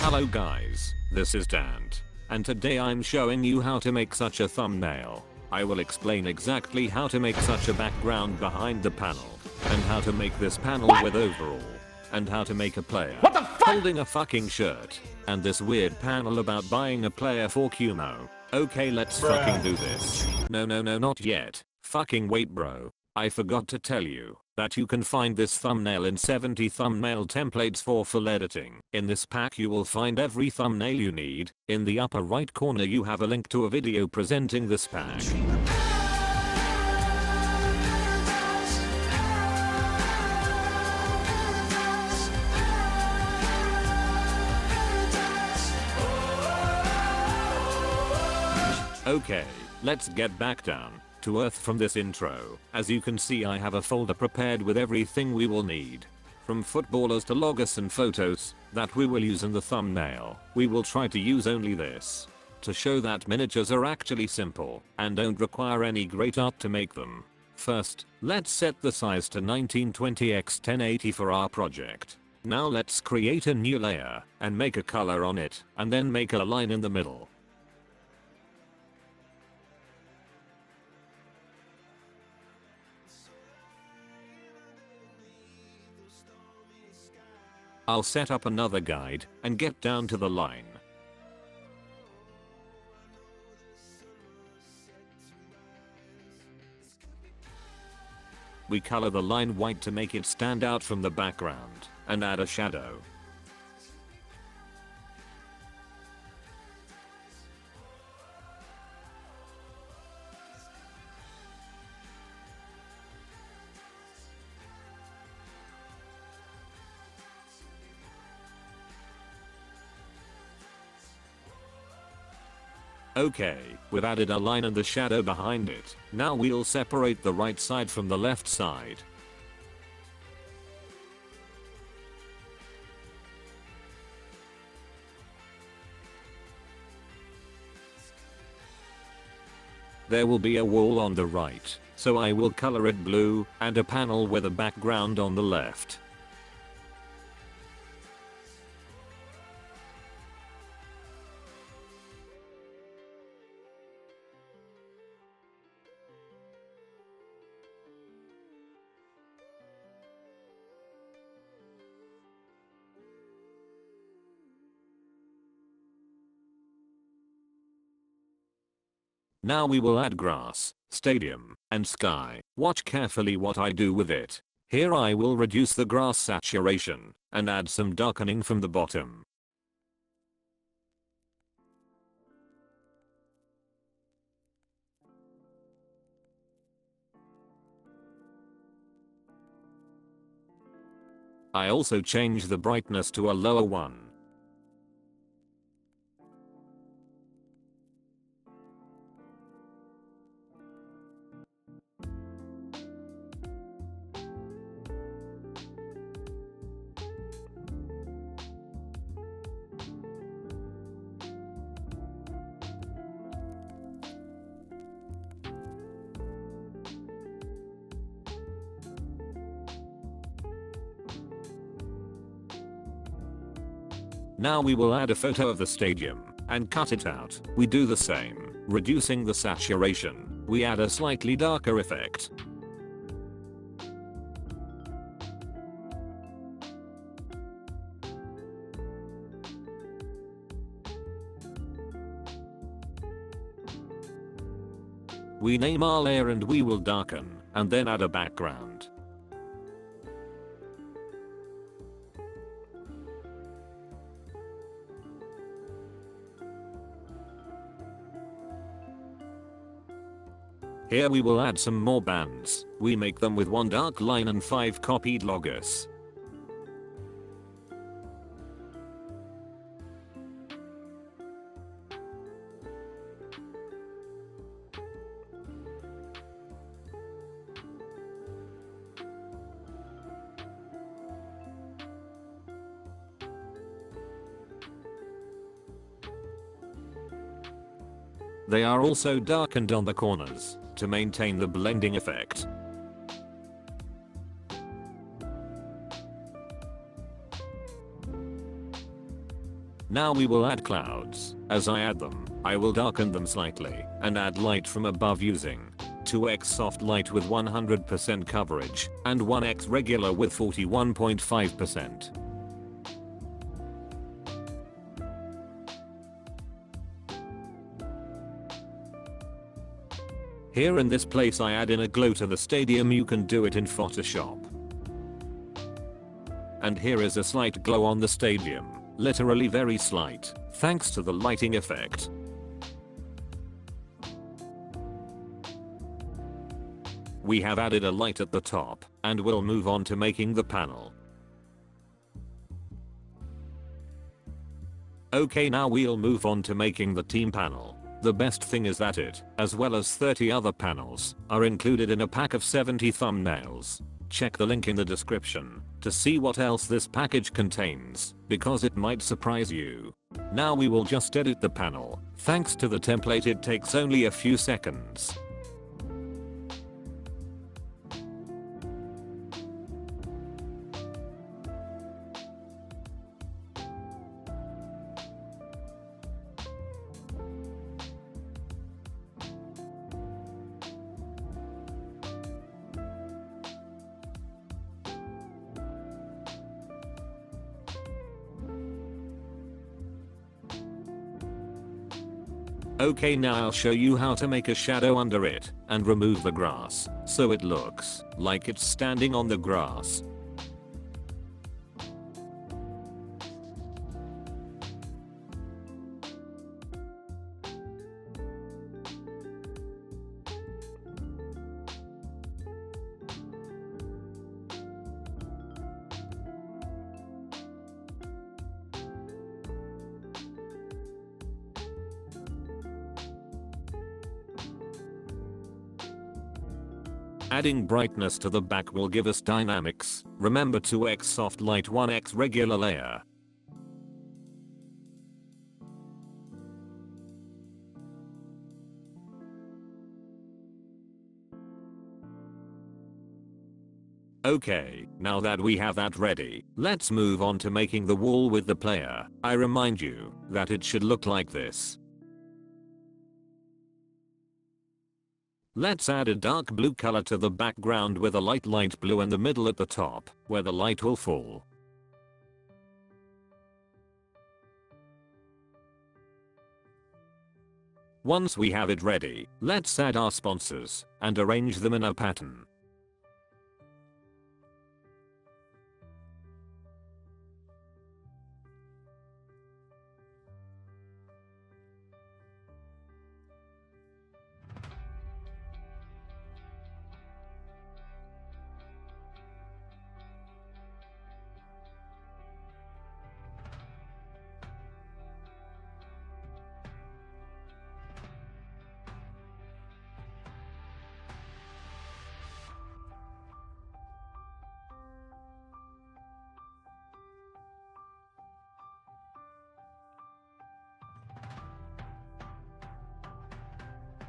Hello guys, this is Dant, and today I'm showing you how to make such a thumbnail. I will explain exactly how to make such a background behind the panel, and how to make this panel with overall, and how to make a player holding a fucking shirt, and this weird panel about buying a player for Kumo. Okay, let's fucking do this. No, not yet. Fucking wait bro. I forgot to tell you that you can find this thumbnail in 70 thumbnail templates for full editing. In this pack you will find every thumbnail you need. In the upper right corner you have a link to a video presenting this pack. Okay, let's get back down to earth from this intro. As you can see, I have a folder prepared with everything we will need. From footballers to logos and photos that we will use in the thumbnail. We will try to use only this to show that miniatures are actually simple and don't require any great art to make them. First, let's set the size to 1920 x 1080 for our project. Now let's create a new layer and make a color on it, and then make a line in the middle. I'll set up another guide and get down to the line. We color the line white to make it stand out from the background and add a shadow. Okay, we've added a line and the shadow behind it. Now we'll separate the right side from the left side. There will be a wall on the right, so I will color it blue, and a panel with a background on the left. Now we will add grass, stadium, and sky. Watch carefully what I do with it. Here I will reduce the grass saturation and add some darkening from the bottom. I also change the brightness to a lower one. Now we will add a photo of the stadium and cut it out. We do the same, reducing the saturation. We add a slightly darker effect. We name our layer and we will darken and then add a background. Here we will add some more bands. We make them with one dark line and 5 copied logos. They are also darkened on the corners to maintain the blending effect. Now we will add clouds. As I add them, I will darken them slightly and add light from above using 2x soft light with 100% coverage and 1x regular with 41.5%. Here in this place I add in a glow to the stadium. You can do it in Photoshop. And here is a slight glow on the stadium, literally very slight, thanks to the lighting effect. We have added a light at the top, and we'll move on to making the panel. Okay, now we'll move on to making the team panel. The best thing is that it, as well as 30 other panels, are included in a pack of 70 thumbnails. Check the link in the description to see what else this package contains, because it might surprise you. Now we will just edit the panel. Thanks to the template it takes only a few seconds. Okay, now I'll show you how to make a shadow under it and remove the grass so it looks like it's standing on the grass. Adding brightness to the back will give us dynamics. Remember 2x soft light 1x regular layer. Okay, now that we have that ready, let's move on to making the wall with the player. I remind you that it should look like this. Let's add a dark blue color to the background with a light blue in the middle at the top, where the light will fall. Once we have it ready, let's add our sponsors and arrange them in a pattern.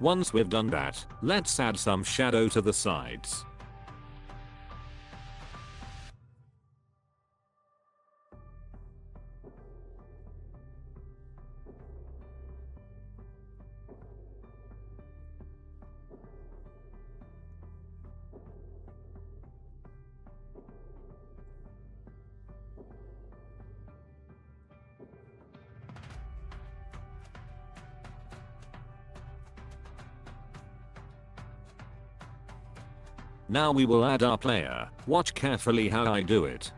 Once we've done that, let's add some shadow to the sides. Now we will add our player. Watch carefully how I do it.